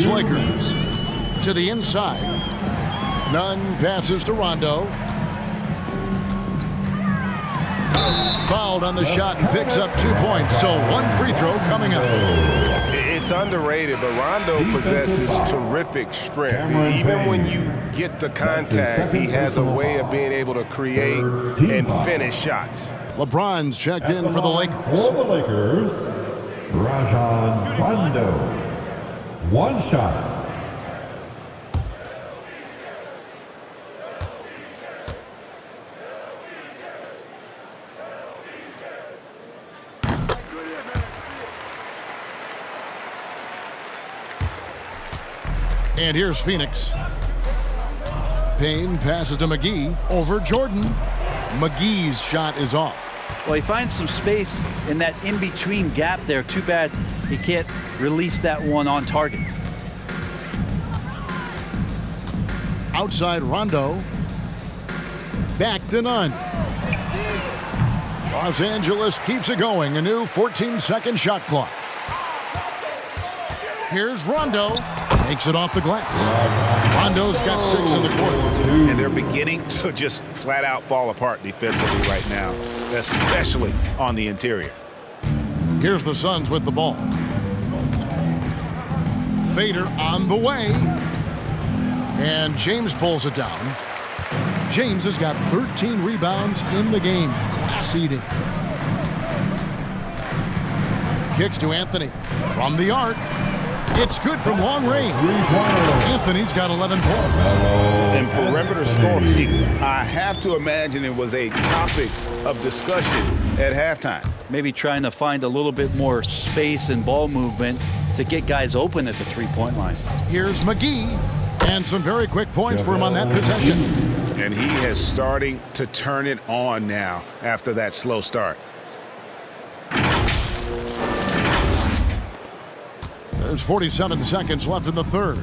Angeles Lakers. To the inside. Nunn passes to Rondo. Fouled on the shot and picks up 2 points. So one free throw coming up. It's underrated, but Rondo possesses terrific strength. Even when you get the contact, he has a way of being able to create and finish shots. LeBron's checked in for the Lakers. For the Lakers, Rajon Rondo. One shot. And here's Phoenix. Payne passes to McGee over Jordan. McGee's shot is off. Well, he finds some space in that in-between gap there. Too bad he can't release that one on target. Outside Rondo. Back to Nunn. Los Angeles keeps it going. A new 14-second shot clock. Here's Rondo. Makes it off the glass. Rondo's got 6 in the quarter. And they're beginning to just flat out fall apart defensively right now, especially on the interior. Here's the Suns with the ball. Fader on the way. And James pulls it down. James has got 13 rebounds in the game. Class eating. Kicks to Anthony. From the arc. It's good from long range. Anthony's got 11 points. And perimeter scoring, I have to imagine it was a topic of discussion at halftime. Maybe trying to find a little bit more space and ball movement to get guys open at the three-point line. Here's McGee. And some very quick points for him on that possession. And he is starting to turn it on now after that slow start. There's 47 seconds left in the third.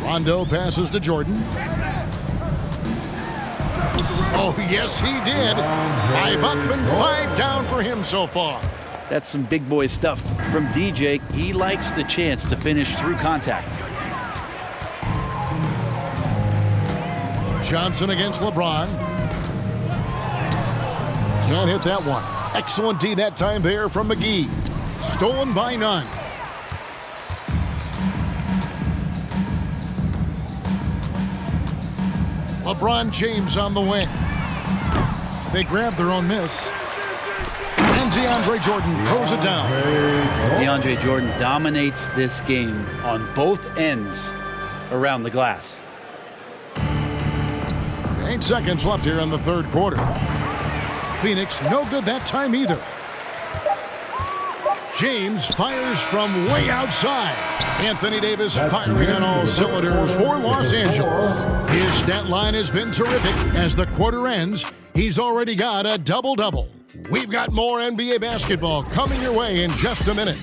Rondo passes to Jordan. Oh, yes, he did. 5 up and 5 down for him so far. That's some big boy stuff from DJ. He likes the chance to finish through contact. Johnson against LeBron. Can't hit that one. Excellent D that time there from McGee. Stolen by Nunn. LeBron James on the wing. They grab their own miss. And DeAndre Jordan throws it down. DeAndre Jordan dominates this game on both ends around the glass. 8 seconds left here in the third quarter. Phoenix no good that time either. James fires from way outside. Anthony Davis firing on all cylinders for Los Angeles. His stat line has been terrific. As the quarter ends, he's already got a double-double. We've got more NBA basketball coming your way in just a minute.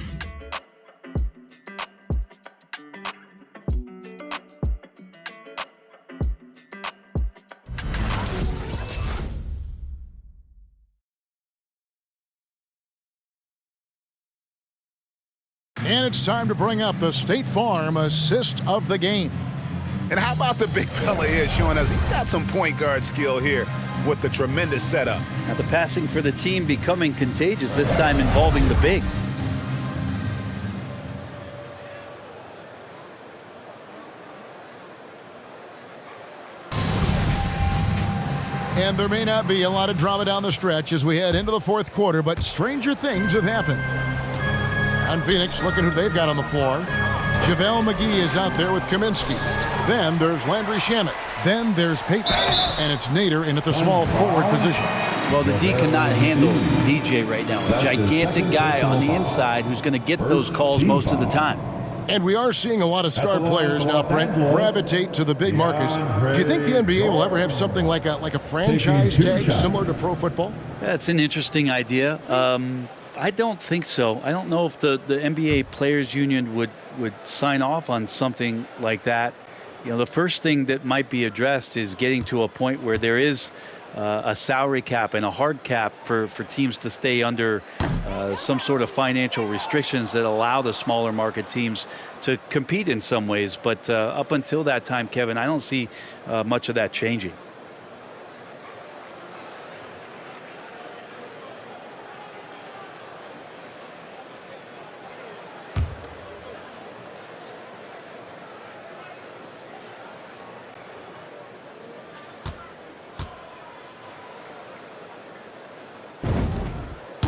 And it's time to bring up the State Farm assist of the game. And how about the big fella here showing us he's got some point guard skill here with the tremendous setup. Now the passing for the team becoming contagious, this time involving the big. And there may not be a lot of drama down the stretch as we head into the fourth quarter, but stranger things have happened. And Phoenix, looking who they've got on the floor. JaVale McGee is out there with Kaminsky. Then there's Landry Shamet. Then there's Payton. And it's Nader in at the small forward position. Well, the D cannot handle DJ right now. A gigantic guy on the inside who's going to get those calls most of the time. And we are seeing a lot of star players now, Brent, gravitate to the big markets. Do you think the NBA will ever have something like a franchise tag similar to pro football? That's an interesting idea. I don't think so. I don't know if the NBA Players Union would sign off on something like that. You know, the first thing that might be addressed is getting to a point where there is a salary cap and a hard cap for teams to stay under some sort of financial restrictions that allow the smaller market teams to compete in some ways. But up until that time, Kevin, I don't see much of that changing.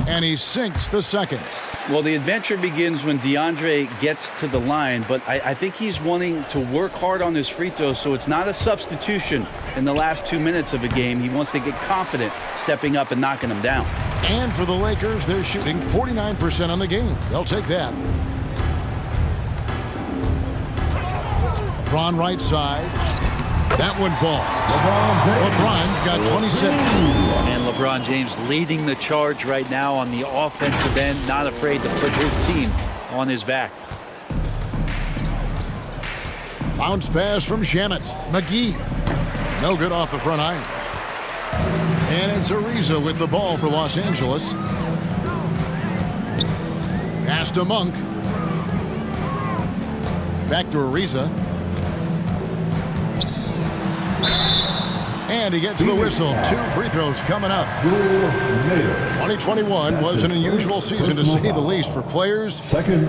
And he sinks the second. Well, the adventure begins when DeAndre gets to the line, but I think he's wanting to work hard on his free throws, so it's not a substitution in the last 2 minutes of a game. He wants to get confident stepping up and knocking them down. And for the Lakers, they're shooting 49% on the game. They'll take that. LeBron right side. That one falls. LeBron's got 26. And LeBron James leading the charge right now on the offensive end, not afraid to put his team on his back. Bounce pass from Shamet. McGee. No good off the front iron. And it's Ariza with the ball for Los Angeles. Pass to Monk. Back to Ariza. And he gets the whistle. 2 free throws coming up. 2021 was an unusual season, to say the least, for players,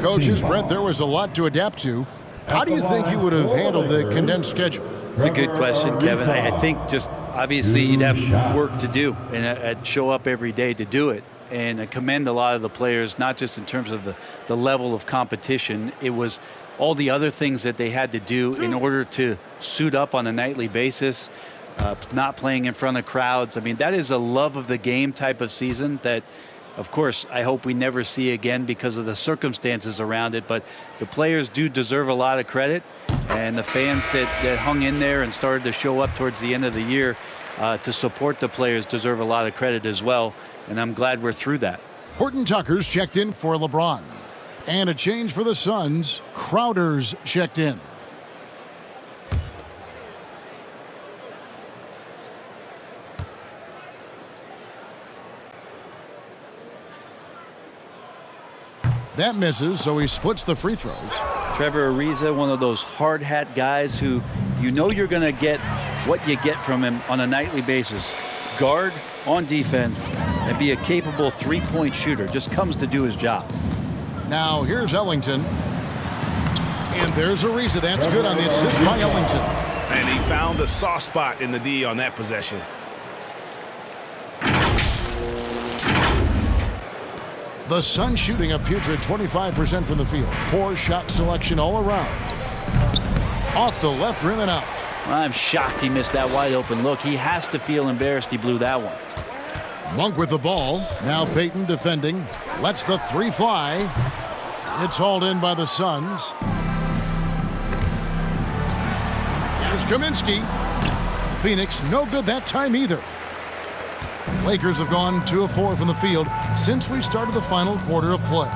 coaches. Brent, there was a lot to adapt to. How do you think you would have handled the condensed schedule? It's a good question, Kevin. I think just obviously you'd have work to do and I'd show up every day to do it. And I commend a lot of the players, not just in terms of the level of competition. It was all the other things that they had to do in order to suit up on a nightly basis, not playing in front of crowds. I mean, that is a love of the game type of season that, of course, I hope we never see again because of the circumstances around it. But the players do deserve a lot of credit. And the fans that hung in there and started to show up towards the end of the year to support the players deserve a lot of credit as well. And I'm glad we're through that. Horton Tucker's checked in for LeBron. And a change for the Suns. Crowder's checked in. That misses, so he splits the free throws. Trevor Ariza, one of those hard hat guys who you know you're going to get what you get from him on a nightly basis. Guard on defense and be a capable three-point shooter. Just comes to do his job. Now here's Ellington. And there's Ariza. That's good on the assist by Ellington. And he found the soft spot in the D on that possession. The Suns shooting a putrid 25% from the field. Poor shot selection all around. Off the left rim and out. I'm shocked he missed that wide open look. He has to feel embarrassed he blew that one. Monk with the ball. Now Payton defending. Lets the three fly. It's hauled in by the Suns. Here's Kaminsky. Phoenix no good that time either. Lakers have gone 2 of 4 from the field since we started the final quarter of play.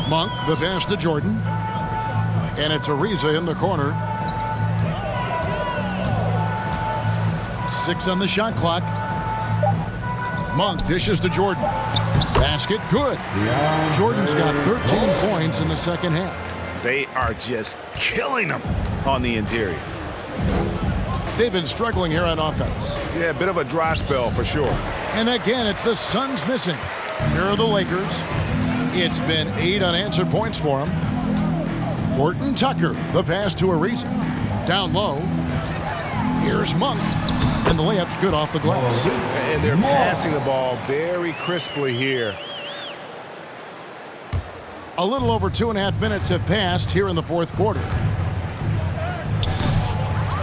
Monk, the pass to Jordan. And it's Ariza in the corner. 6 on the shot clock. Monk dishes to Jordan. Basket good. Jordan's got 13 points in the second half. They are just killing them on the interior. They've been struggling here on offense. Yeah, a bit of a dry spell for sure. And again, it's the Suns missing. Here are the Lakers. It's been 8 unanswered points for them. Horton Tucker, the pass to Ariza. Down low. Here's Monk. And the layup's good off the glass. And they're passing the ball very crisply here. A little over 2.5 minutes have passed here in the fourth quarter.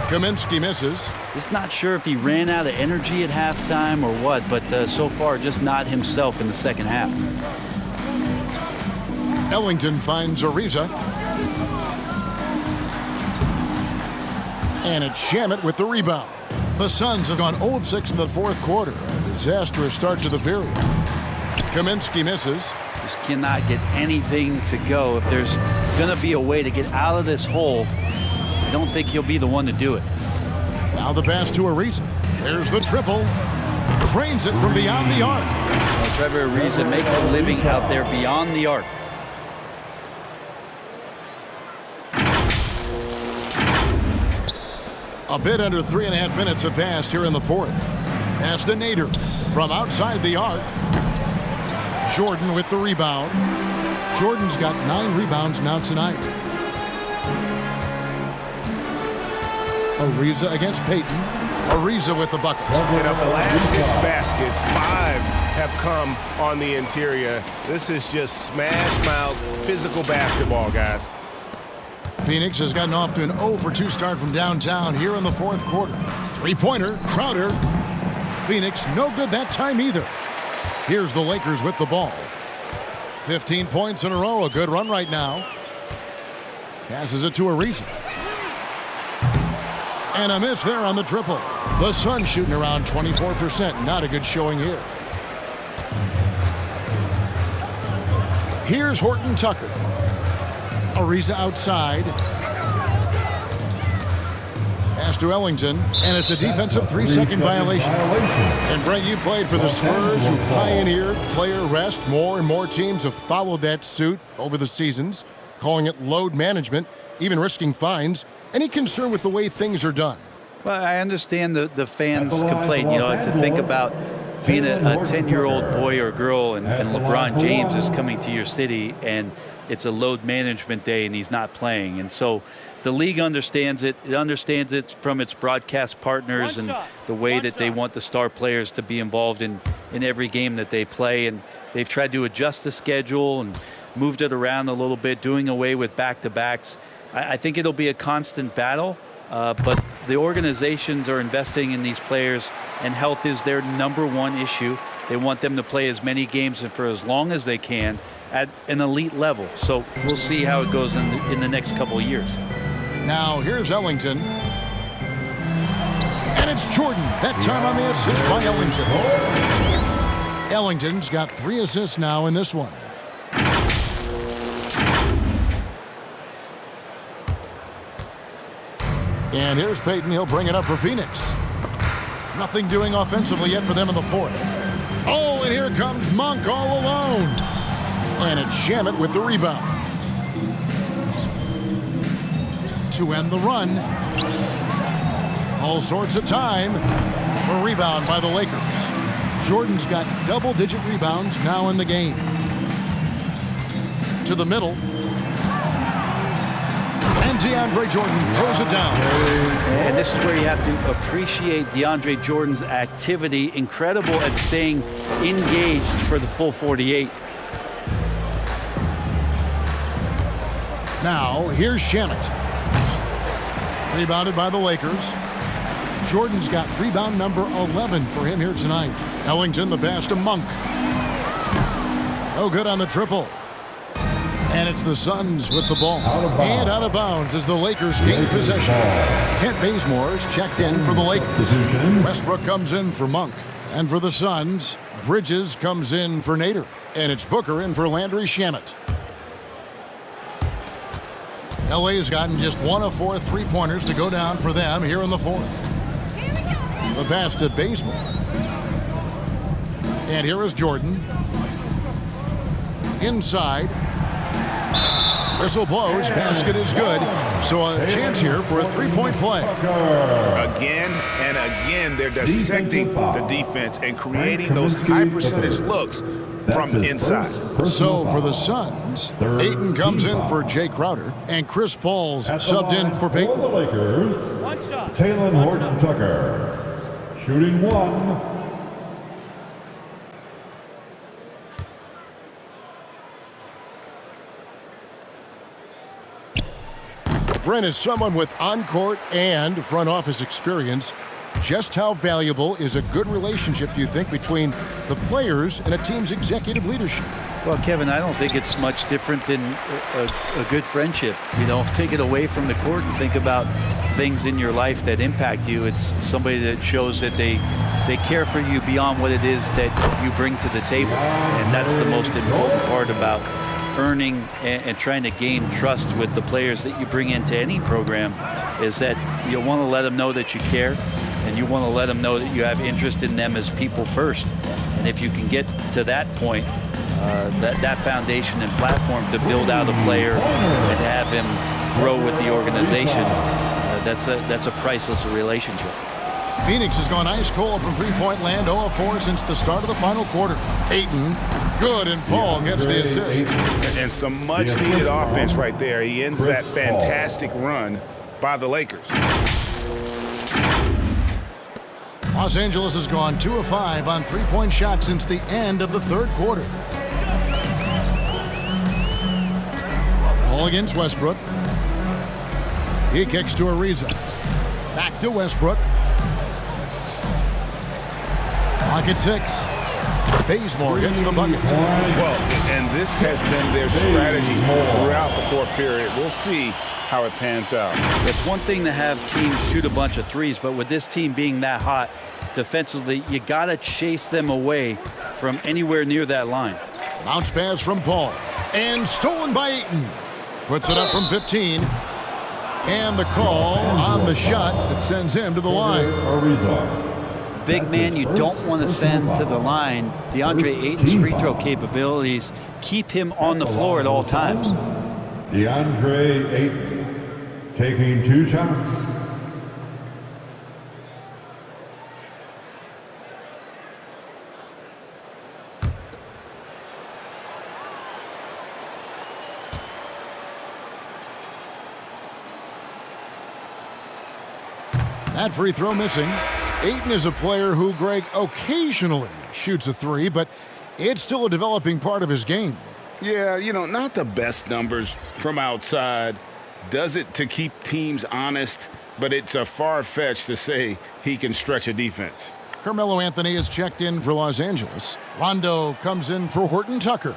Kaminsky misses. Just not sure if he ran out of energy at halftime or what, but so far just not himself in the second half. Ellington finds Ariza. And it's Shamet with the rebound. The Suns have gone 0 of 6 in the fourth quarter. A disastrous start to the period. Kaminsky misses. Just cannot get anything to go. If there's going to be a way to get out of this hole, I don't think he'll be the one to do it. Now the pass to Ariza. There's the triple. Drains it from beyond the arc. Well, Trevor Ariza makes a living out there beyond the arc. A bit under 3.5 minutes have passed here in the fourth. Pass to Nader from outside the arc. Jordan with the rebound. Jordan's got 9 rebounds now tonight. Ariza against Payton. Ariza with the bucket. And of the last 6 baskets, 5 have come on the interior. This is just smash-mouth physical basketball, guys. Phoenix has gotten off to an 0-for-2 start from downtown here in the fourth quarter. 3-pointer, Crowder. Phoenix no good that time either. Here's the Lakers with the ball. 15 points in a row, a good run right now. Passes it to Ariza. And a miss there on the triple. The Suns shooting around 24%. Not a good showing here. Here's Horton Tucker. Ariza outside. Pass to Ellington, and it's a defensive 3-second violation. And Brent, you played for the Spurs, who pioneered player rest. More and more teams have followed that suit over the seasons, calling it load management, even risking fines. Any concern with the way things are done? Well, I understand the fans' complaint, to think about being a 10-year-old boy or girl and LeBron James is coming to your city and it's a load management day and he's not playing. And so the league understands it. It understands it from its broadcast partners and the way that they want the star players to be involved in every game that they play. And they've tried to adjust the schedule and moved it around a little bit, doing away with back-to-backs. I think it'll be a constant battle, but the organizations are investing in these players, and health is their #1 issue. They want them to play as many games and for as long as they can at an elite level. So we'll see how it goes in the next couple of years. Now here's Ellington. And it's Jordan, that time on the assist by Ellington. Ellington's got 3 assists now in this one. And here's Payton. He'll bring it up for Phoenix. Nothing doing offensively yet for them in the fourth. Oh, and here comes Monk all alone. And it's Shamet with the rebound. To end the run. All sorts of time. A rebound by the Lakers. Jordan's got double-digit rebounds now in the game. To the middle. And DeAndre Jordan throws it down. And this is where you have to appreciate DeAndre Jordan's activity. Incredible at staying engaged for the full 48. Now, here's Shamet. Rebounded by the Lakers. Jordan's got rebound number 11 for him here tonight. Ellington, the pass to Monk. No good on the triple. And it's the Suns with the ball. And out of bounds as the Lakers gain possession. Kent Bazemore's checked in for the Lakers. Westbrook comes in for Monk. And for the Suns, Bridges comes in for Nader. And it's Booker in for Landry Shamet. LA has gotten just 1 of 4 3-pointers to go down for them here in the fourth. The pass to Bazemore. And here is Jordan. Inside. Whistle blows. Basket is good. So a chance here for a 3-point play. Again and again, they're dissecting the defense and creating those high-percentage looks from inside. So for the Suns, Ayton comes in for Jay Crowder, and Chris Paul's subbed in for Payton. For the Lakers, Talen Horton Tucker, shooting 1. Brent is someone with on-court and front office experience. Just how valuable is a good relationship, do you think, between the players and a team's executive leadership? Well, Kevin, I don't think it's much different than a good friendship. Take it away from the court and think about things in your life that impact you. It's somebody that shows that they care for you beyond what it is that you bring to the table. And that's the most important part about earning and trying to gain trust with the players that you bring into any program. is that you want to let them know that you care, and you want to let them know that you have interest in them as people first. And if you can get to that point, that foundation and platform to build out a player and to have him grow with the organization, that's a priceless relationship. Phoenix has gone ice cold from three-point land, 0 of 4 since the start of the final quarter. Ayton, good, and Paul gets the assist. And some much-needed offense right there. He ends that fantastic run by the Lakers. Los Angeles has gone 2 of 5 on three-point shots since the end of the third quarter. Ball against Westbrook. He kicks to Ariza. Back to Westbrook. Clock at 6. Bazemore gets the bucket. Well, and this has been their strategy throughout the fourth period. We'll see how it pans out. It's one thing to have teams shoot a bunch of threes, but with this team being that hot defensively, you got to chase them away from anywhere near that line. Bounce pass from Paul. And stolen by Ayton. Puts it up from 15. And the call on the shot that sends him to the line. Big man you don't want to send to the line. DeAndre Ayton's free throw capabilities keep him on the floor at all times. DeAndre Ayton taking 2 shots. That free throw missing. Ayton is a player who, Greg, occasionally shoots a three, but it's still a developing part of his game. Yeah, not the best numbers from outside. Does it to keep teams honest, but it's a far-fetched to say he can stretch a defense. Carmelo Anthony is checked in for Los Angeles. Rondo comes in for Horton Tucker.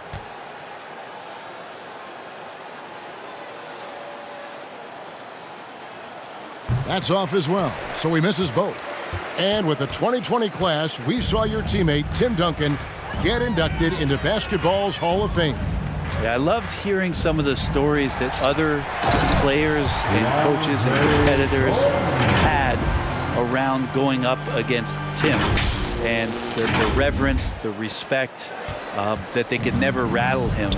That's off as well, so he misses both. And with the 2020 class, we saw your teammate, Tim Duncan, get inducted into basketball's Hall of Fame. Yeah, I loved hearing some of the stories that other players and coaches and competitors had around going up against Tim, and the reverence, the respect, that they could never rattle him.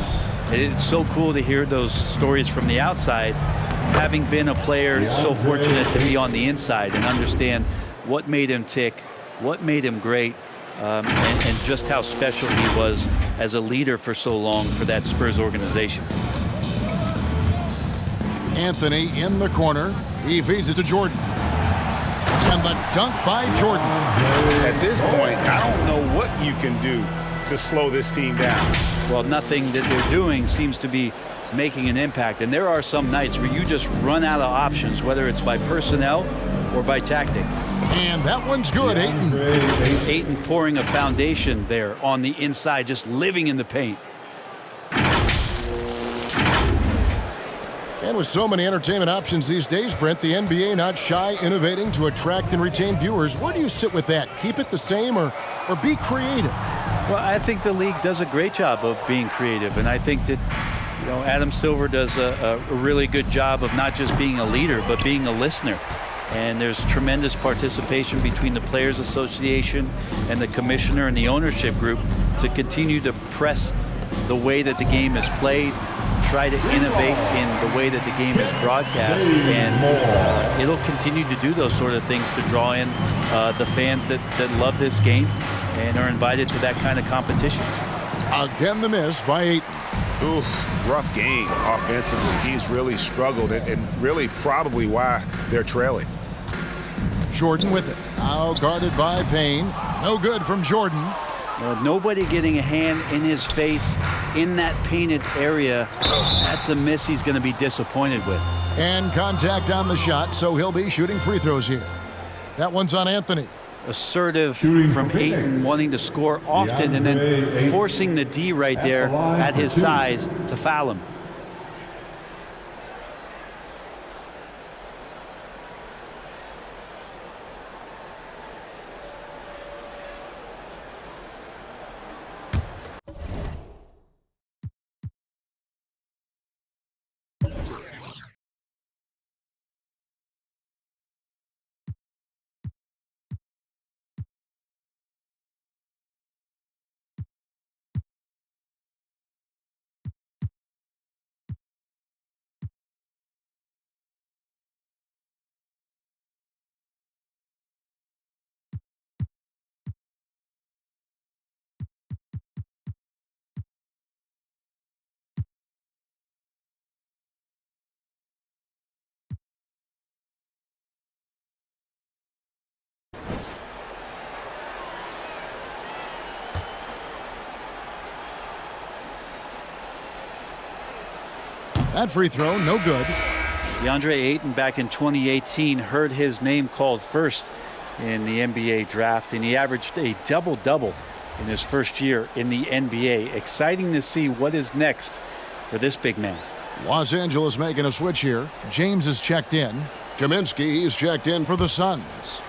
It's so cool to hear those stories from the outside, having been a player so fortunate to be on the inside and understand what made him tick, what made him great, and just how special he was as a leader for so long for that Spurs organization. Anthony in the corner. He feeds it to Jordan. And the dunk by Jordan. At this point, I don't know what you can do to slow this team down. Well, nothing that they're doing seems to be making an impact. And there are some nights where you just run out of options, whether it's by personnel or by tactic. And that one's good, Ayton. Ayton pouring a foundation there on the inside, just living in the paint. And with so many entertainment options these days, Brent, the NBA not shy innovating to attract and retain viewers. Where do you sit with that? Keep it the same or be creative? Well, I think the league does a great job of being creative, and I think that Adam Silver does a really good job of not just being a leader, but being a listener. And there's tremendous participation between the Players Association and the commissioner and the ownership group to continue to press the way that the game is played, try to innovate in the way that the game is broadcast, and it'll continue to do those sort of things to draw in the fans that love this game and are invited to that kind of competition. Again, the miss by Ayton. Oof, rough game offensively. He's really struggled, and really probably why they're trailing. Jordan with it. Now guarded by Payne. No good from Jordan. Nobody getting a hand in his face in that painted area. That's a miss he's going to be disappointed with. And contact on the shot, so he'll be shooting free throws here. That one's on Anthony. Assertive from Ayton, wanting to score often and then forcing the D right there at his size to foul him. That free throw, no good. DeAndre Ayton back in 2018 heard his name called first in the NBA draft, and he averaged a double-double in his first year in the NBA. Exciting to see what is next for this big man. Los Angeles making a switch here. James is checked in. Kaminsky, he's checked in for the Suns.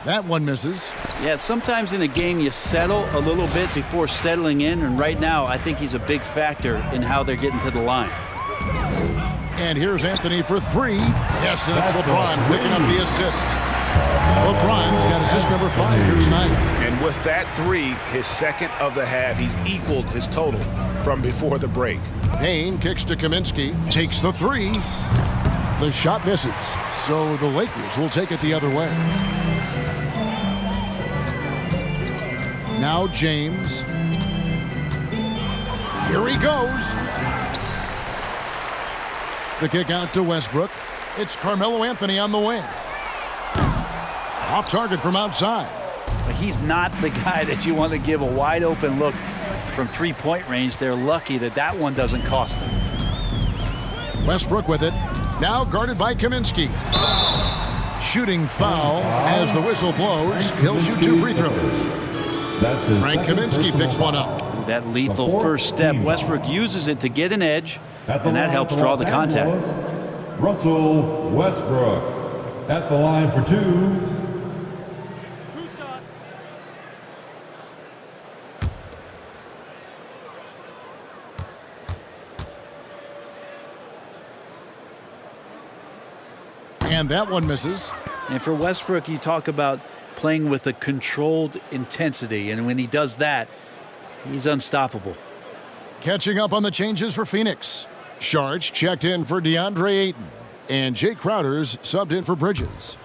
That one misses. Yeah, sometimes in a game you settle a little bit before settling in, and right now I think he's a big factor in how they're getting to the line. And here's Anthony for three. Yes, and it's LeBron picking up the assist. LeBron's got assist number 5 here tonight. And with that three, his second of the half, he's equaled his total from before the break. Payne kicks to Kaminsky, takes the three. The shot misses, so the Lakers will take it the other way. Now James. Here he goes. The kick out to Westbrook. It's Carmelo Anthony on the wing. Off target from outside. But he's not the guy that you want to give a wide open look from three-point range. They're lucky that that one doesn't cost them. Westbrook with it. Now guarded by Kaminsky. Shooting foul as the whistle blows. He'll shoot 2 free throws. Frank Kaminsky picks one up. That lethal first step, Westbrook uses it to get an edge, and that helps draw the contact. Russell Westbrook at the line for 2. And that one misses. And for Westbrook, you talk about playing with a controlled intensity, and when he does that, he's unstoppable. Catching up on the changes for Phoenix. Sharge checked in for DeAndre Ayton, and Jay Crowder's subbed in for Bridges.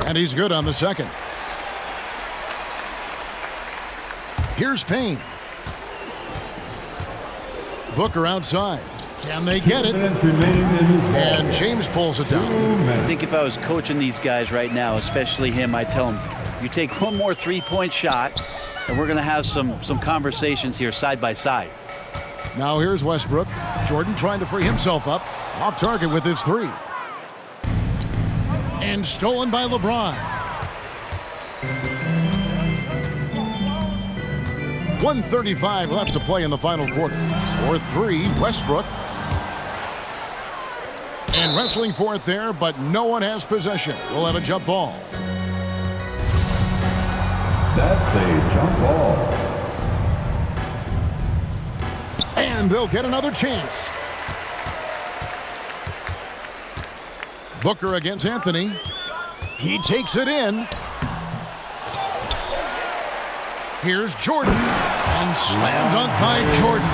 And he's good on the second. Here's Payne. Booker outside. Can they get it? And James pulls it down. I think if I was coaching these guys right now, especially him, I'd tell him, you take one more three-point shot, and we're going to have some conversations here side by side. Now here's Westbrook. Jordan trying to free himself up. Off target with his three. And stolen by LeBron. 1:35 left to play in the final quarter. For 3, Westbrook. And wrestling for it there, but no one has possession. We'll have a jump ball. That's a jump ball. And they'll get another chance. Booker against Anthony. He takes it in. Here's Jordan. And slam dunk by Jordan.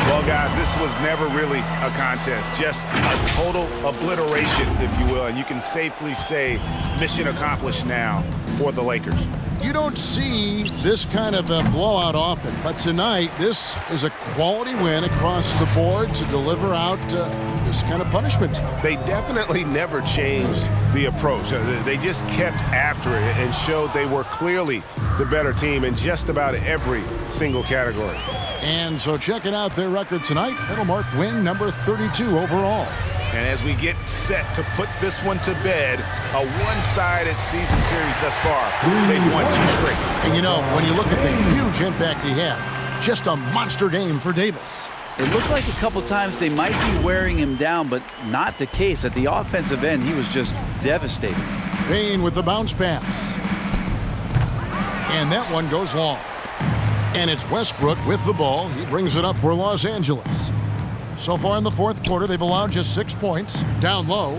Well, guys, this was never really a contest. Just a total obliteration, if you will. And you can safely say mission accomplished now for the Lakers. You don't see this kind of a blowout often, but tonight this is a quality win across the board to deliver out this kind of punishment. They definitely never changed the approach. They just kept after it and showed they were clearly the better team in just about every single category. And so checking out their record tonight, that'll mark win number 32 overall. And as we get set to put this one to bed, a one-sided season series thus far, they've won 2 straight. And you know, when you look at the huge impact he had, just a monster game for Davis. It looked like a couple times they might be wearing him down, but not the case. At the offensive end, he was just devastating. Payne with the bounce pass. And that one goes long. And it's Westbrook with the ball. He brings it up for Los Angeles. So far in the fourth quarter, they've allowed just 6 points. Down low.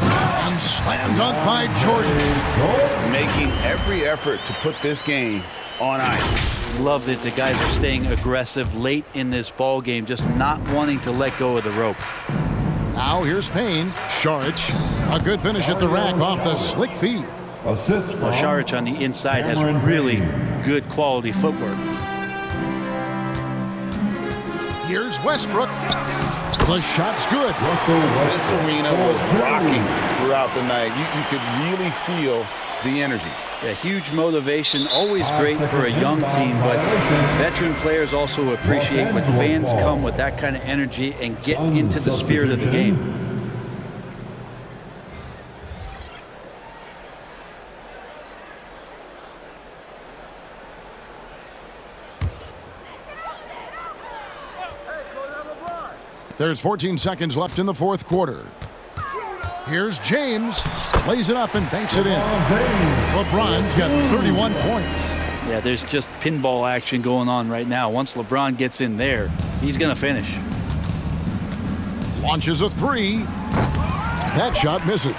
And slam dunk by Jordan. Making every effort to put this game on ice. Love that the guys are staying aggressive late in this ball game, just not wanting to let go of the rope. Now here's Payne. Saric. A good finish at the rack off the slick feed. Assist from Saric on the inside has really good quality footwork. Here's Westbrook. The shot's good. This arena was rocking throughout the night. You could really feel the energy. Yeah, huge motivation, always great for a young team, but veteran players also appreciate when fans come with that kind of energy and get into the spirit of the game. There's 14 seconds left in the fourth quarter. Here's James. Lays it up and banks it in. LeBron's got 31 points. Yeah, there's just pinball action going on right now. Once LeBron gets in there, he's going to finish. Launches a three. That shot misses.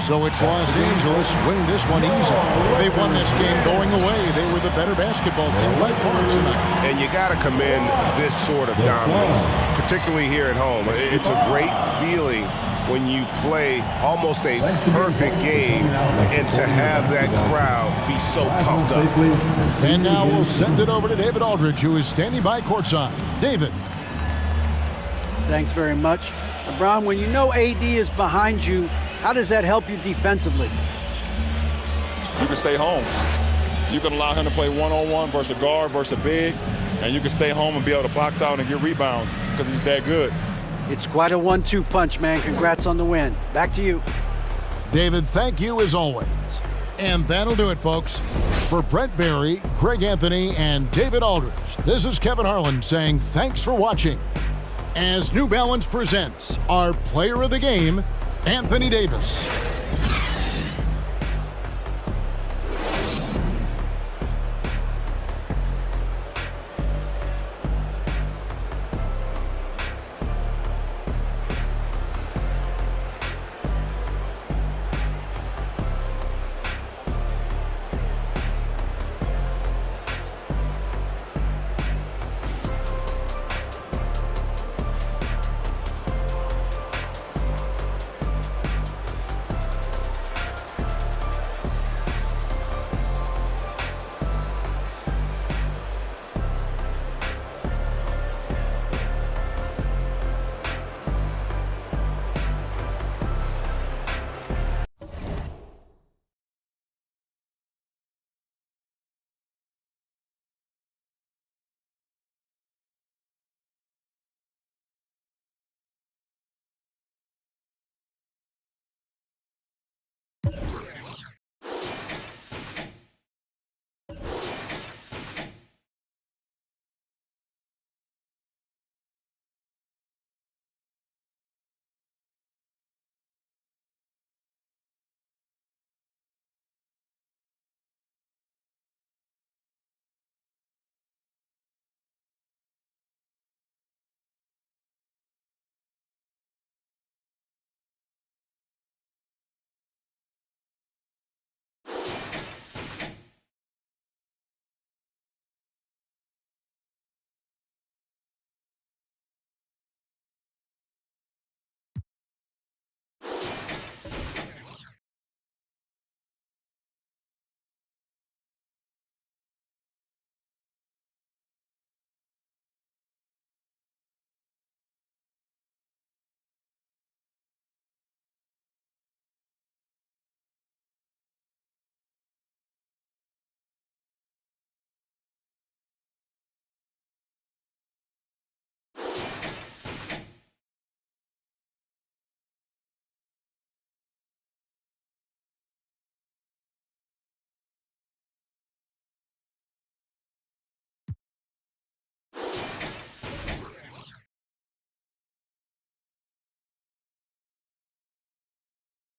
So it's Los Angeles winning this one easy. They won this game going away. They were the better basketball team by far tonight. And you got to commend this sort of dominance, particularly here at home. It's a great feeling when you play almost a perfect game and to have that crowd be so pumped up. And now we'll send it over to David Aldridge, who is standing by courtside. David. Thanks very much. LeBron, when you know AD is behind you, how does that help you defensively? You can stay home. You can allow him to play one-on-one versus a guard versus a big, and you can stay home and be able to box out and get rebounds because he's that good. It's quite a 1-2 punch, man. Congrats on the win. Back to you. David, thank you as always. And that'll do it, folks. For Brent Barry, Greg Anthony, and David Aldridge, this is Kevin Harlan saying thanks for watching. As New Balance presents our player of the game, Anthony Davis.